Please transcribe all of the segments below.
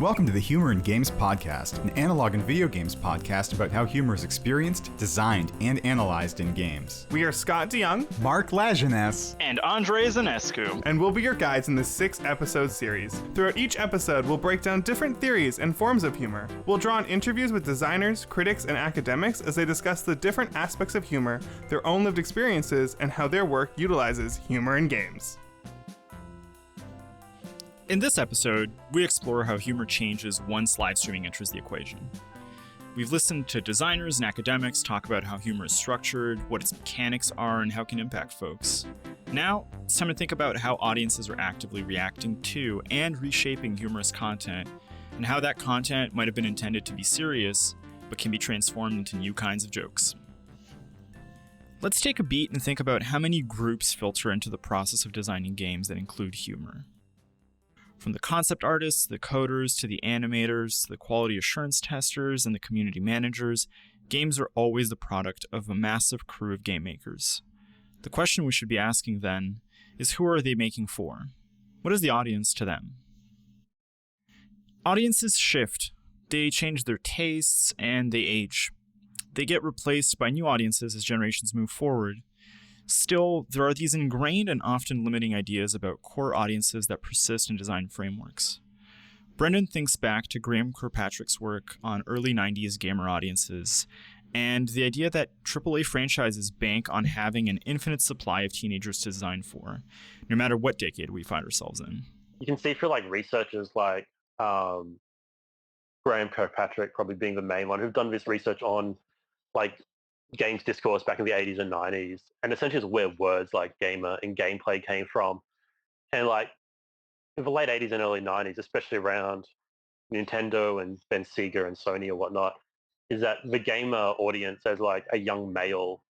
Welcome to the Humour in Games podcast, an analog and video games podcast about how humor is experienced, designed, and analyzed in games. We are Scott DeYoung, Mark Lajeunesse, and Andre Zanescu, and we'll be your guides in this 6-episode series. Throughout each episode, we'll break down different theories and forms of humor. We'll draw on interviews with designers, critics, and academics as they discuss the different aspects of humor, their own lived experiences, and how their work utilizes humor in games. In this episode, we explore how humor changes once live streaming enters the equation. We've listened to designers and academics talk about how humor is structured, what its mechanics are, and how it can impact folks. Now, it's time to think about how audiences are actively reacting to and reshaping humorous content, and how that content might have been intended to be serious, but can be transformed into new kinds of jokes. Let's take a beat and think about how many groups filter into the process of designing games that include humor. From the concept artists, the coders, to the animators, to the quality assurance testers, and the community managers, games are always the product of a massive crew of game makers. The question we should be asking then is, who are they making for? What is the audience to them? Audiences shift, they change their tastes, and they age. They get replaced by new audiences as generations move forward. Still, there are these ingrained and often limiting ideas about core audiences that persist in design frameworks. Brendan thinks back to Graham Kirkpatrick's work on early 90s gamer audiences, and the idea that AAA franchises bank on having an infinite supply of teenagers to design for, no matter what decade we find ourselves in. You can see through researchers like Graham Kirkpatrick probably being the main one, who've done this research on games discourse back in the 80s and 90s, and essentially it's where words like gamer and gameplay came from. And in the late 80s and early 90s, especially around Nintendo and then Sega and Sony or whatnot, is that the gamer audience as a young male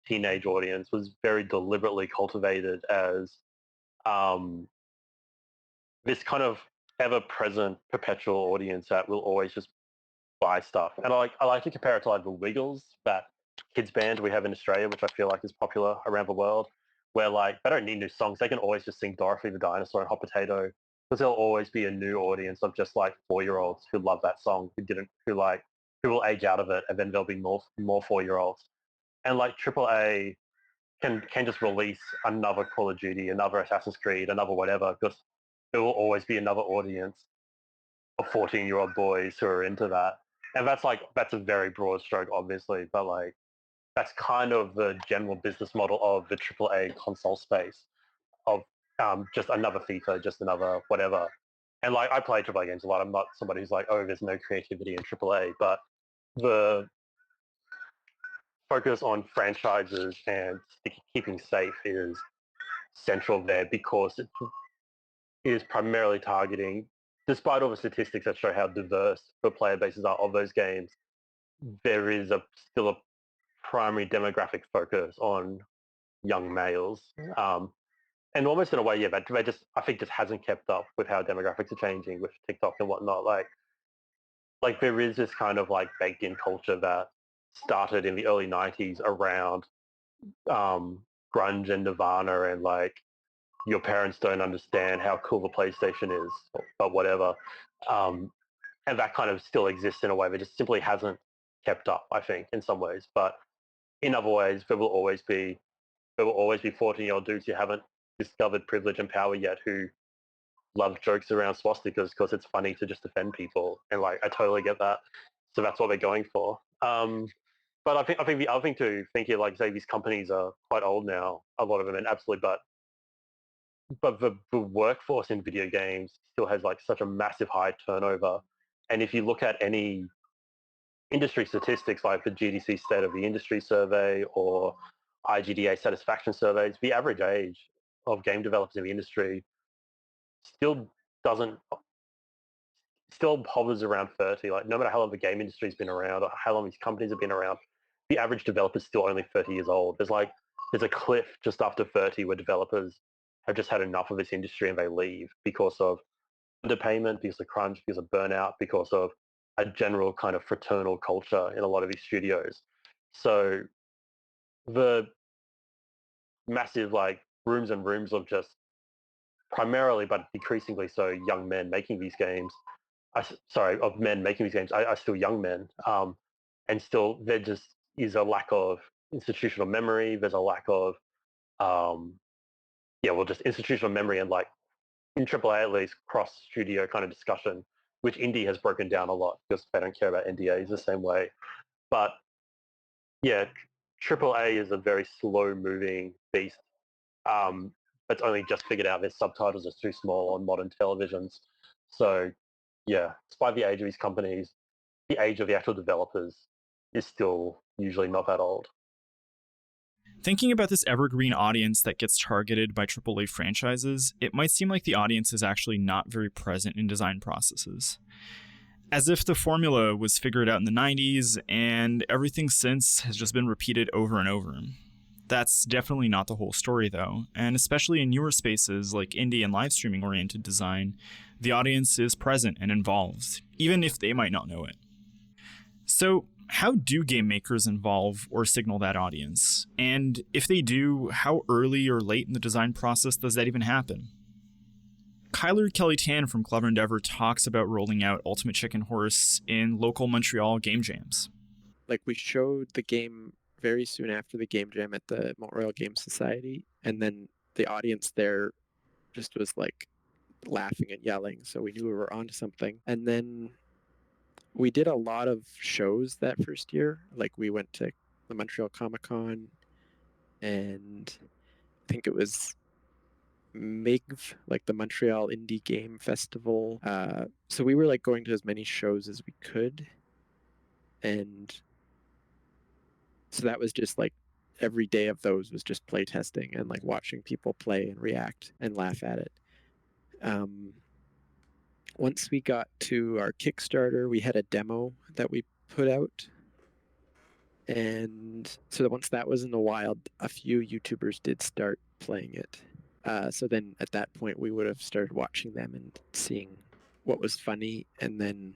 teenage audience was very deliberately cultivated as this kind of ever-present perpetual audience that will always just buy stuff. And I like to compare it to the Wiggles, that kids band we have in Australia, which I feel is popular around the world, where they don't need new songs. They can always just sing Dorothy the Dinosaur and Hot Potato, because there'll always be a new audience of just 4-year-olds who love that song, who will age out of it, and then there'll be more 4-year-olds. And AAA can just release another Call of Duty, another Assassin's Creed, another whatever, because there will always be another audience of 14-year-old boys who are into that. And that's a very broad stroke, obviously, but that's kind of the general business model of the AAA console space, of just another FIFA, just another whatever. And I play AAA games a lot. I'm not somebody who's there's no creativity in AAA, but the focus on franchises and keeping safe is central there, because it is primarily targeting, despite all the statistics that show how diverse the player bases are of those games, there is still a primary demographic focus on young males. And almost in a way, that I think just hasn't kept up with how demographics are changing with TikTok and whatnot. There is this kind of baked in culture that started in the early 90s around grunge and Nirvana and your parents don't understand how cool the PlayStation is, but whatever. And that kind of still exists in a way that just simply hasn't kept up, I think, in some ways. But in other ways, there will always be 14-year-old dudes who haven't discovered privilege and power yet, who love jokes around swastikas because it's funny to just offend people. And I totally get that. So that's what they're going for. But I think the other thing to think here, say these companies are quite old now, a lot of them, and absolutely, but the workforce in video games still has such a massive high turnover. And if you look at any industry statistics like the GDC State of the Industry survey or IGDA satisfaction surveys, the average age of game developers in the industry still hovers around 30. No matter how long the game industry's been around or how long these companies have been around, the average developer is still only 30 years old. There's a cliff just after 30 where developers have just had enough of this industry and they leave because of underpayment, because of crunch, because of burnout, because of a general kind of fraternal culture in a lot of these studios. So the massive rooms and rooms of just primarily, but decreasingly so, young men making these games of men making these games are still young men, and still there just is a lack of institutional memory. There's a lack of just institutional memory and like in AAA at least cross studio kind of discussion, which indie has broken down a lot because they don't care about NDAs the same way. But yeah, AAA is a very slow moving beast. It's only just figured out their subtitles are too small on modern televisions. So yeah, despite the age of these companies, the age of the actual developers is still usually not that old. Thinking about this evergreen audience that gets targeted by AAA franchises, it might seem like the audience is actually not very present in design processes. As if the formula was figured out in the 90s and everything since has just been repeated over and over. That's definitely not the whole story, though, and especially in newer spaces like indie and live streaming oriented design, the audience is present and involved, even if they might not know it. So, how do game makers involve or signal that audience? And if they do, how early or late in the design process does that even happen? Kyler Kelly-Tan from Clever Endeavor talks about rolling out Ultimate Chicken Horse in local Montreal game jams. Like, we showed the game very soon after the game jam at the Montreal Game Society, and then the audience there just was like laughing and yelling, so we knew we were onto something. And then we did a lot of shows that first year. Like, we went to the Montreal Comic-Con, and I think it was MIGV, like the Montreal Indie Game Festival. So we were like going to as many shows as we could, and so that was just like every day of those was just play testing and like watching people play and react and laugh at it. Once we got to our Kickstarter, we had a demo that we put out, and so once that was in the wild, a few YouTubers did start playing it. So then at that point, we would have started watching them and seeing what was funny. And then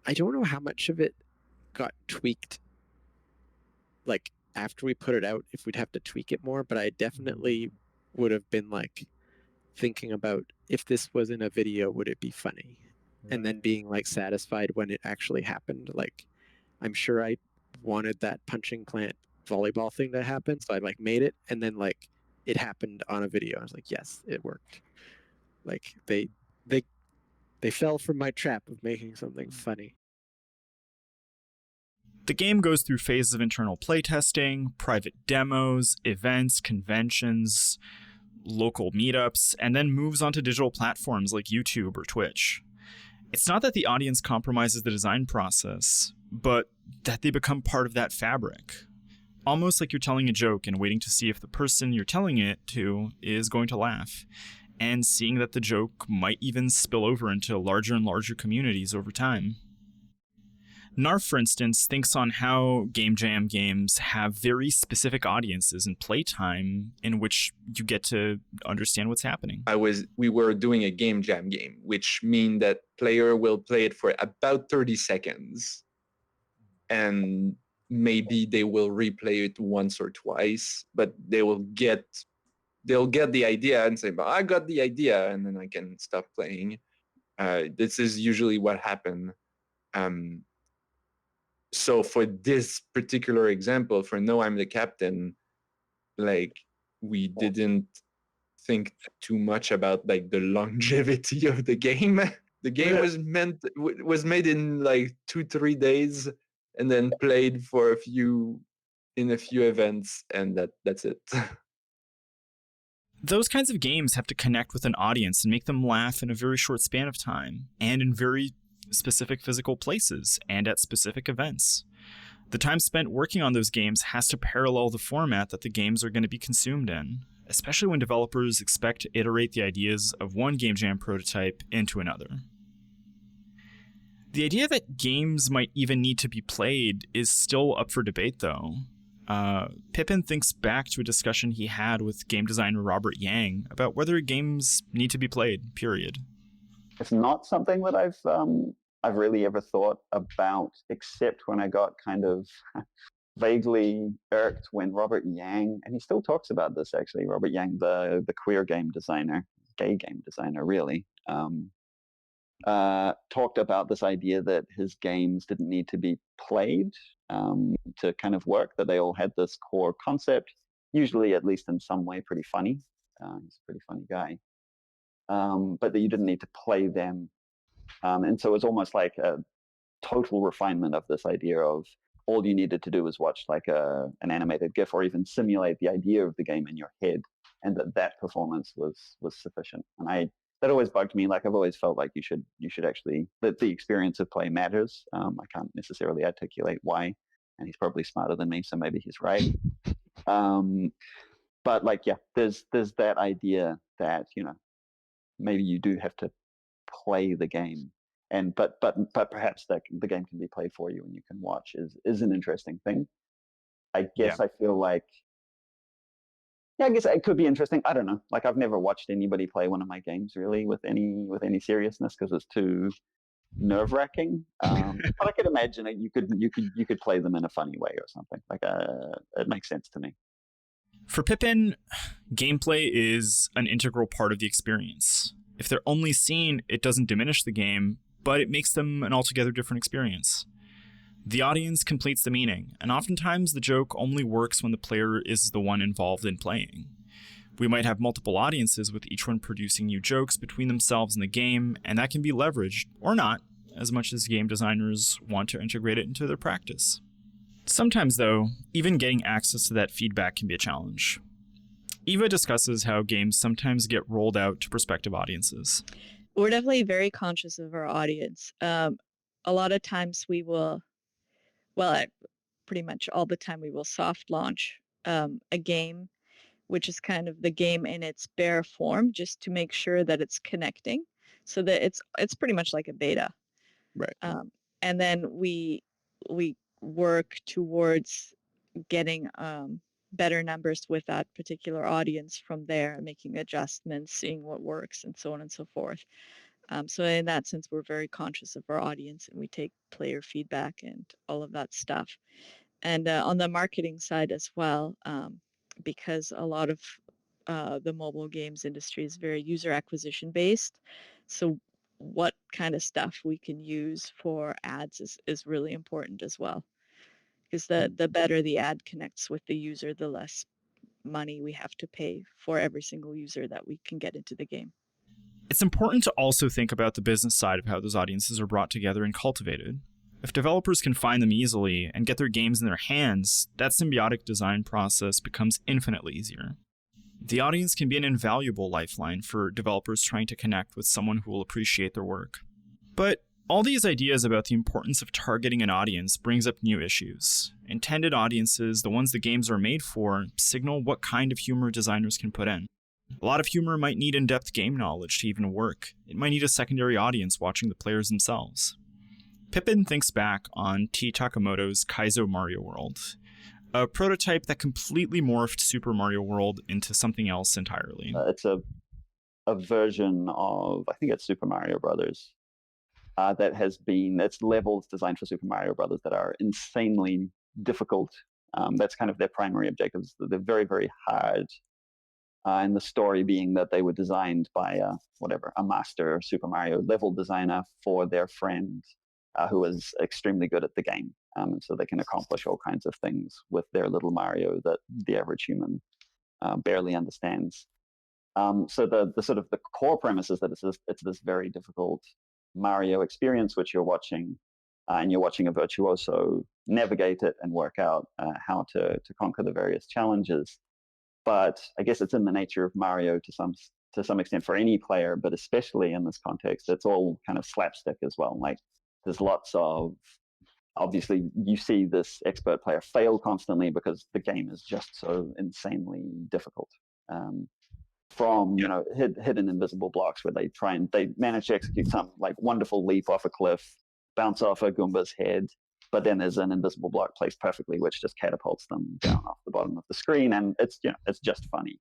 I don't know how much of it got tweaked, like after we put it out, if we'd have to tweak it more, but I definitely would have been like thinking about if this was in a video, would it be funny? And then being like satisfied when it actually happened. Like, I'm sure I wanted that punching plant volleyball thing to happen, so I like made it, and then like it happened on a video. I was like, yes, it worked. Like they fell for my trap of making something funny. The game goes through phases of internal playtesting, private demos, events, conventions, local meetups, and then moves onto digital platforms like YouTube or Twitch. It's not that the audience compromises the design process, but that they become part of that fabric. Almost like you're telling a joke and waiting to see if the person you're telling it to is going to laugh, and seeing that the joke might even spill over into larger and larger communities over time. Narf, for instance, thinks on how game jam games have very specific audiences and playtime in which you get to understand what's happening. We were doing a game jam game, which means that player will play it for about 30 seconds, and maybe they will replay it once or twice, but they'll get the idea and say, "But I got the idea," and then I can stop playing. This is usually what happened. So for this particular example, for No, I'm the Captain, like we didn't think too much about like the longevity of the game. The game was made in like 2-3 days, and then played for a few events, and that's it. Those kinds of games have to connect with an audience and make them laugh in a very short span of time, and in very specific physical places, and at specific events. The time spent working on those games has to parallel the format that the games are going to be consumed in, especially when developers expect to iterate the ideas of one game jam prototype into another. The idea that games might even need to be played is still up for debate, though. Pippin thinks back to a discussion he had with game designer Robert Yang about whether games need to be played, period. It's not something that I've really ever thought about, except when I got kind of vaguely irked when Robert Yang, and he still talks about this actually, Robert Yang, the queer game designer, gay game designer really, talked about this idea that his games didn't need to be played to kind of work, that they all had this core concept, usually at least in some way pretty funny. He's a pretty funny guy. But that you didn't need to play them. And so it's almost like a total refinement of this idea of all you needed to do was watch like an animated GIF or even simulate the idea of the game in your head, and that performance was sufficient. And that always bugged me. Like I've always felt like you should actually, that the experience of play matters. I can't necessarily articulate why, and he's probably smarter than me, so maybe he's right. But like, yeah, there's that idea that, you know, maybe you do have to play the game, and but perhaps that the game can be played for you and you can watch is an interesting thing. I guess I feel like, yeah, I guess it could be interesting. I don't know. Like I've never watched anybody play one of my games really with any seriousness because it's too nerve-wracking. But I could imagine that you could play them in a funny way or something. Like it makes sense to me. For Pippin, gameplay is an integral part of the experience. If they're only seen, it doesn't diminish the game, but it makes them an altogether different experience. The audience completes the meaning, and oftentimes the joke only works when the player is the one involved in playing. We might have multiple audiences with each one producing new jokes between themselves and the game, and that can be leveraged, or not, as much as game designers want to integrate it into their practice. Sometimes, though, even getting access to that feedback can be a challenge. Eva discusses how games sometimes get rolled out to prospective audiences. We're definitely very conscious of our audience. A lot of times we will, pretty much all the time we will soft launch a game, which is kind of the game in its bare form, just to make sure that it's connecting, so that it's pretty much like a beta. Right. And then we work towards getting better numbers with that particular audience from there, making adjustments, seeing what works, and so on and so forth. So in that sense, we're very conscious of our audience, and we take player feedback and all of that stuff. And on the marketing side as well, because a lot of the mobile games industry is very user acquisition based. So what kind of stuff we can use for ads is really important as well. Because the better the ad connects with the user, the less money we have to pay for every single user that we can get into the game. It's important to also think about the business side of how those audiences are brought together and cultivated. If developers can find them easily and get their games in their hands, that symbiotic design process becomes infinitely easier. The audience can be an invaluable lifeline for developers trying to connect with someone who will appreciate their work. But all these ideas about the importance of targeting an audience brings up new issues. Intended audiences, the ones the games are made for, signal what kind of humor designers can put in. A lot of humor might need in-depth game knowledge to even work. It might need a secondary audience watching the players themselves. Pippin thinks back on T. Takamoto's Kaizo Mario World, a prototype that completely morphed Super Mario World into something else entirely. It's a version of, I think it's Super Mario Brothers, that has been, it's levels designed for Super Mario Brothers that are insanely difficult. That's kind of their primary objectives. They're very, very hard. And the story being that they were designed by a master Super Mario level designer for their friend who was extremely good at the game. And so they can accomplish all kinds of things with their little Mario that the average human barely understands. So the sort of the core premise is that it's this very difficult Mario experience, which you're watching, and you're watching a virtuoso navigate it and work out how to conquer the various challenges. But I guess it's in the nature of Mario to some extent for any player, but especially in this context, it's all kind of slapstick as well. Like there's lots of, obviously you see this expert player fail constantly because the game is just so insanely difficult. From hidden invisible blocks where they manage to execute some like wonderful leap off a cliff, bounce off a Goomba's head, but then there's an invisible block placed perfectly which just catapults them down off the bottom of the screen, and it's just funny.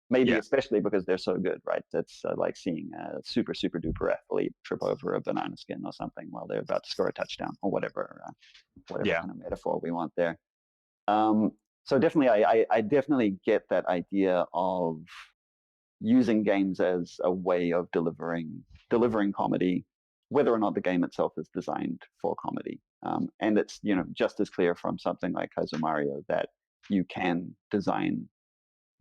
Maybe especially because they're so good, right? It's like seeing a super duper athlete trip over a banana skin or something while they're about to score a touchdown or whatever kind of metaphor we want there. So definitely, I definitely get that idea of using games as a way of delivering comedy, whether or not the game itself is designed for comedy. And it's just as clear from something like Kaizo Mario that you can design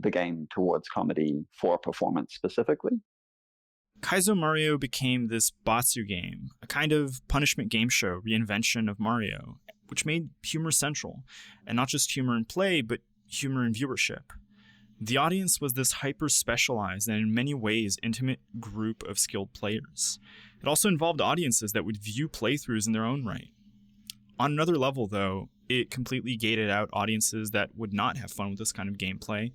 the game towards comedy for performance specifically. Kaizo Mario became this Batsu game, a kind of punishment game show reinvention of Mario, which made humor central, and not just humor in play, but humor in viewership. The audience was this hyper-specialized and in many ways intimate group of skilled players. It also involved audiences that would view playthroughs in their own right. On another level, though, it completely gated out audiences that would not have fun with this kind of gameplay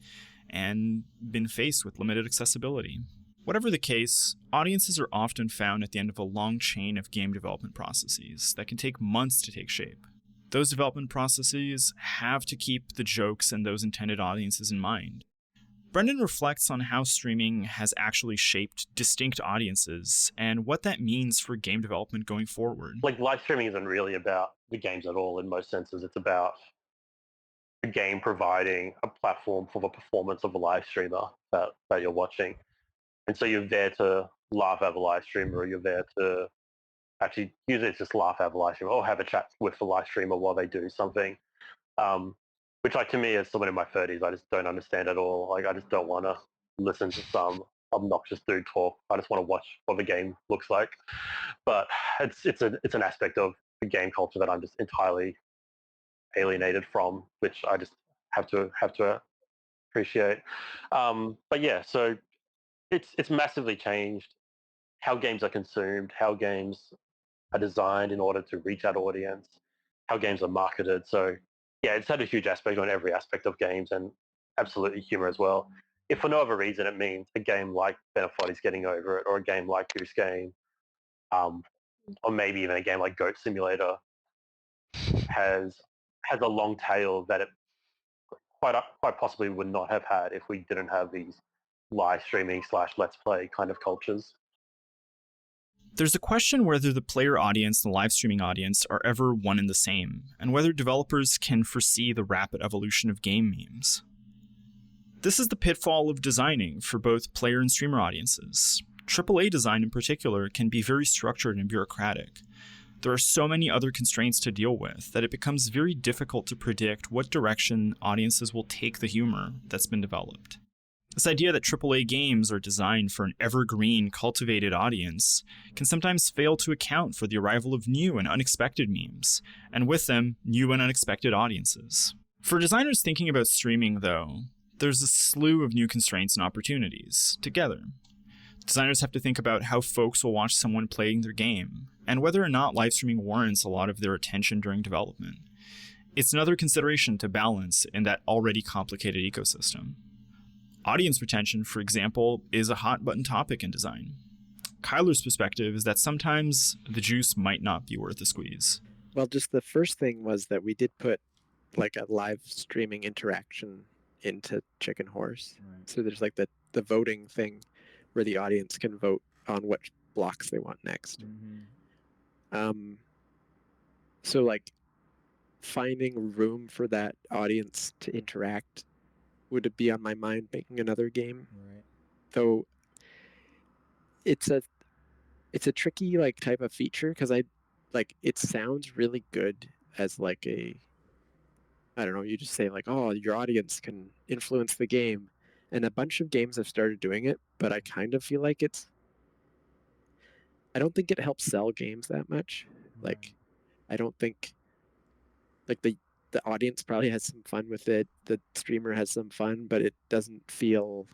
and been faced with limited accessibility. Whatever the case, audiences are often found at the end of a long chain of game development processes that can take months to take shape. Those development processes have to keep the jokes and those intended audiences in mind. Brendan reflects on how streaming has actually shaped distinct audiences and what that means for game development going forward. Like, live streaming isn't really about the games at all in most senses. It's about the game providing a platform for the performance of a live streamer that you're watching. And so you're there to laugh at the live streamer, or you're there to actually, usually it's just laugh at the live streamer or have a chat with the live streamer while they do something. Which, like, to me, as someone in my 30s, I just don't understand at all. Like, I just don't want to listen to some obnoxious dude talk. I just want to watch what the game looks like. But it's an aspect of the game culture that I'm just entirely alienated from, which I just have to appreciate. But yeah, so it's massively changed how games are consumed, how games are designed in order to reach that audience, how games are marketed. So yeah, it's had a huge aspect on every aspect of games, and absolutely humor as well. If for no other reason, it means a game like Benefot is getting over it, or a game like Goose Game, or maybe even a game like Goat Simulator has a long tail that it quite possibly would not have had if we didn't have these live streaming / let's play kind of cultures. There's a question whether the player audience and the live streaming audience are ever one and the same, and whether developers can foresee the rapid evolution of game memes. This is the pitfall of designing for both player and streamer audiences. AAA design in particular can be very structured and bureaucratic. There are so many other constraints to deal with that it becomes very difficult to predict what direction audiences will take the humor that's been developed. This idea that AAA games are designed for an evergreen, cultivated audience can sometimes fail to account for the arrival of new and unexpected memes, and with them, new and unexpected audiences. For designers thinking about streaming, though, there's a slew of new constraints and opportunities together. Designers have to think about how folks will watch someone playing their game, and whether or not live streaming warrants a lot of their attention during development. It's another consideration to balance in that already complicated ecosystem. Audience retention, for example, is a hot-button topic in design. Kyler's perspective is that sometimes the juice might not be worth the squeeze. Well, just the first thing was that we did put like a live streaming interaction into Chicken Horse. Right. So there's like the voting thing where the audience can vote on what blocks they want next. Mm-hmm. So like finding room for that audience to interact would it be on my mind making another game. Right. Though it's a tricky like type of feature because it sounds really good as like I don't know, you just say like, oh, your audience can influence the game. And a bunch of games have started doing it, but I kind of feel like I don't think it helps sell games that much. Right. Like, I don't think like the audience probably has some fun with it. The streamer has some fun, but it doesn't feel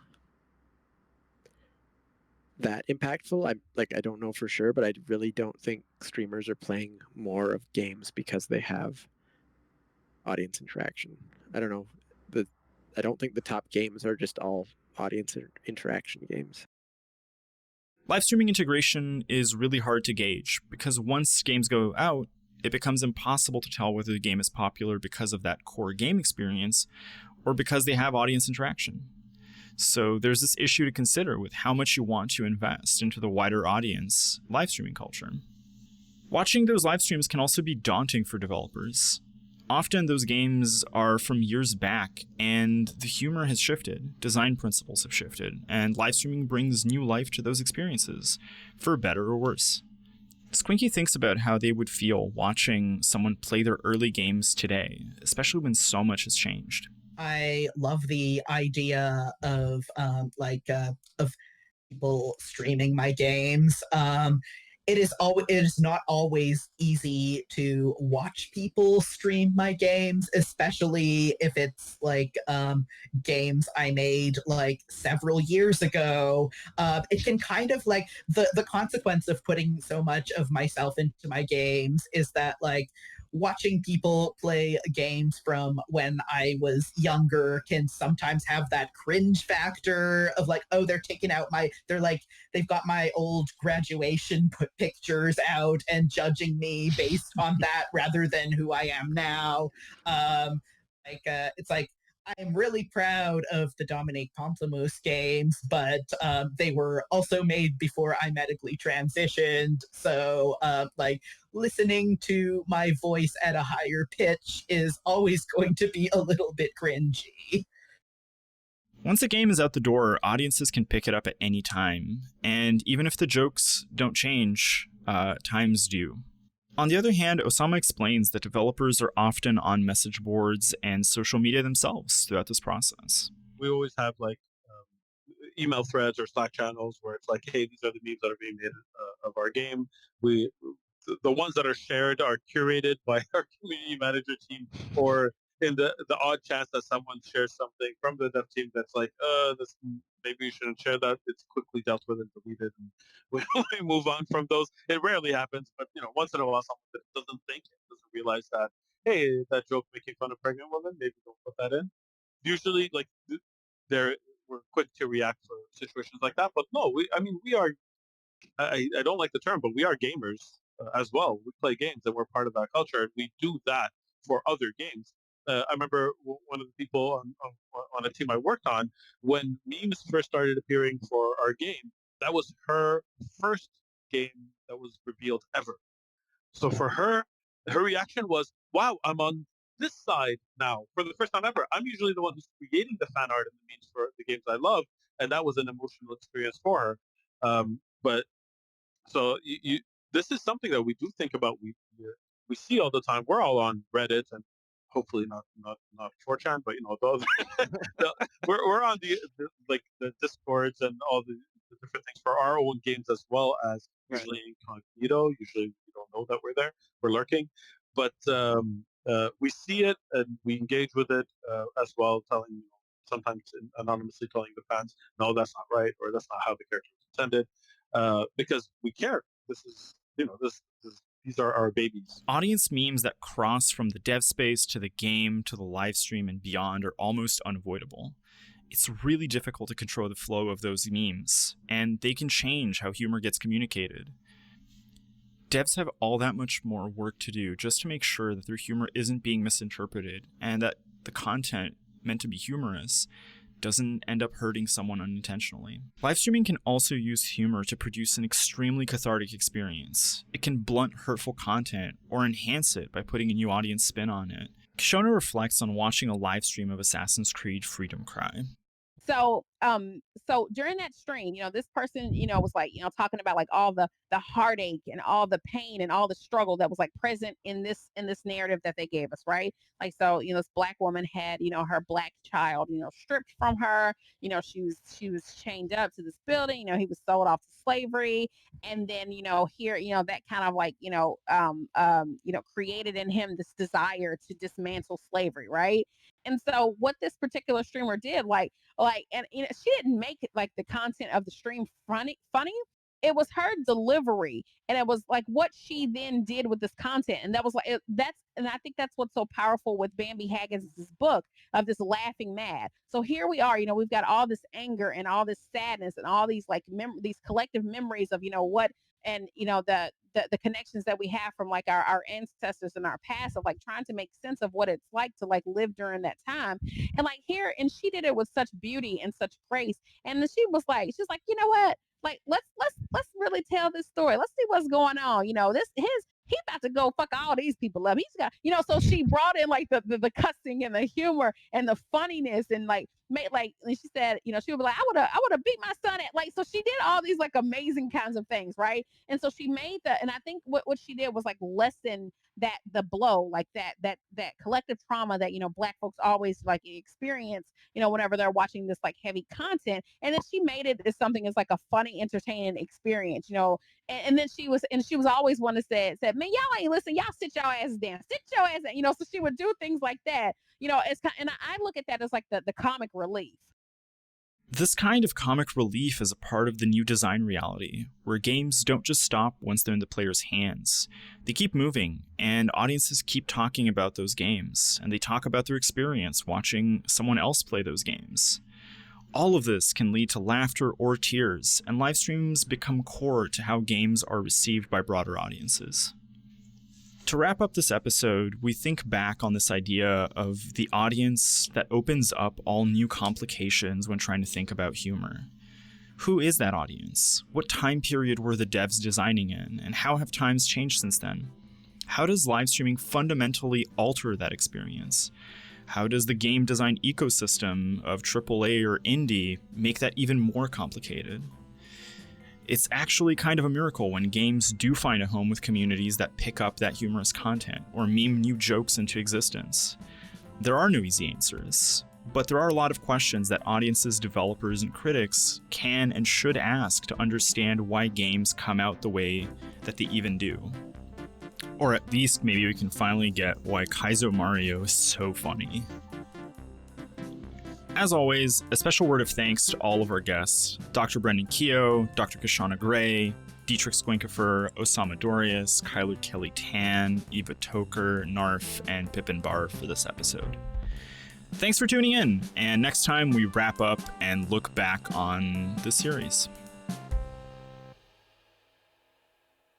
that impactful. I don't know for sure, but I really don't think streamers are playing more of games because they have audience interaction. I don't know. I don't think the top games are just all audience interaction games. Live streaming integration is really hard to gauge because once games go out, it becomes impossible to tell whether the game is popular because of that core game experience or because they have audience interaction. So there's this issue to consider with how much you want to invest into the wider audience live streaming culture. Watching those live streams can also be daunting for developers. Often those games are from years back, and the humor has shifted, design principles have shifted, and live streaming brings new life to those experiences, for better or worse. Squinky thinks about how they would feel watching someone play their early games today, especially when so much has changed. I love the idea of of people streaming my games. It is not always easy to watch people stream my games, especially if it's games I made like several years ago. It can kind of like the consequence of putting so much of myself into my games is that like watching people play games from when I was younger can sometimes have that cringe factor of like, oh, they've got my old graduation pictures out and judging me based on that rather than who I am now. It's like I'm really proud of the Dominique Pamplemousse games, but they were also made before I medically transitioned. So, listening to my voice at a higher pitch is always going to be a little bit cringy. Once a game is out the door, audiences can pick it up at any time, and even if the jokes don't change, times do. On the other hand, Osama explains that developers are often on message boards and social media themselves throughout this process. We always have email threads or Slack channels where it's like, hey, these are the memes that are being made of our game. The ones that are shared are curated by our community manager team, or in the odd chance that someone shares something from the dev team that's like, this maybe you shouldn't share that. It's quickly dealt with and deleted, and we move on from those. It rarely happens, but once in a while, someone that doesn't think it, doesn't realize that, hey, that joke making fun of pregnant women, maybe don't put that in. Usually, we're quick to react for situations like that. But no, we are. I don't like the term, but we are gamers as well. We play games and we're part of that culture, and we do that for other games. I remember one of the people on a team I worked on, when memes first started appearing for our game, that was her first game that was revealed ever. So for her reaction was, wow, I'm on this side now for the first time ever. I'm usually the one who's creating the fan art and the memes for the games I love, and that was an emotional experience for her. But so this is something that we do think about. We see all the time. We're all on Reddit and hopefully not 4chan, but the other, we're on the Discords and all the different things for our own games as well as usually incognito. Usually we don't know that we're there. We're lurking, but we see it and we engage with it as well, telling sometimes anonymously telling the fans, no, that's not right, or that's not how the character was intended. Because we care. This is, these are our babies. Audience memes that cross from the dev space to the game to the live stream and beyond are almost unavoidable. It's really difficult to control the flow of those memes, and they can change how humor gets communicated. Devs have all that much more work to do just to make sure that their humor isn't being misinterpreted and that the content meant to be humorous doesn't end up hurting someone unintentionally. Live streaming can also use humor to produce an extremely cathartic experience. It can blunt hurtful content or enhance it by putting a new audience spin on it. Shona reflects on watching a live stream of Assassin's Creed Freedom Cry. So during that stream, this person, was like, talking about like all the heartache and all the pain and all the struggle that was like present in this narrative that they gave us, right? Like, so, this Black woman had, her Black child, stripped from her, she was chained up to this building, he was sold off to slavery. And then, here, that kind of like, created in him this desire to dismantle slavery, right? And so what this particular streamer did, and she didn't make it like the content of the stream funny. It was her delivery, and it was like what she then did with this content, and that was like and I think that's what's so powerful with Bambi Haggins' book of this laughing mad. So here we are, we've got all this anger and all this sadness and all these like these collective memories of what. And the connections that we have from like our ancestors and our past of like trying to make sense of what it's like to like live during that time, and like here, and she did it with such beauty and such grace. And then she's like, you know what, like let's really tell this story. Let's see what's going on. he about to go fuck all these people up. He's got, so she brought in like the cussing and the humor and the funniness and like made like, and she said, she would be like, I would have beat my son at, like, so she did all these like amazing kinds of things, right? And so she made and I think what she did was like lessen that the blow, like that collective trauma that Black folks always like experience, whenever they're watching this like heavy content. And then she made it as something as like a funny, entertaining experience, and then she was always one that said, man, y'all ain't listen, y'all sit your ass down, so she would do things like that, it's kind, and I look at that as like the comic relief. This kind of comic relief is a part of the new design reality, where games don't just stop once they're in the player's hands. They keep moving, and audiences keep talking about those games, and they talk about their experience watching someone else play those games. All of this can lead to laughter or tears, and live streams become core to how games are received by broader audiences. To wrap up this episode, we think back on this idea of the audience that opens up all new complications when trying to think about humor. Who is that audience? What time period were the devs designing in, and how have times changed since then? How does live streaming fundamentally alter that experience? How does the game design ecosystem of AAA or indie make that even more complicated? It's actually kind of a miracle when games do find a home with communities that pick up that humorous content or meme new jokes into existence. There are no easy answers, but there are a lot of questions that audiences, developers, and critics can and should ask to understand why games come out the way that they even do. Or at least maybe we can finally get why Kaizo Mario is so funny. As always, a special word of thanks to all of our guests, Dr. Brendan Keogh, Dr. Kashana Gray, Dietrich Squinkifer, Osama Dorius, Kyler Kelly Tan, Eva Toker, Narf, and Pippin Barr for this episode. Thanks for tuning in, and next time we wrap up and look back on the series.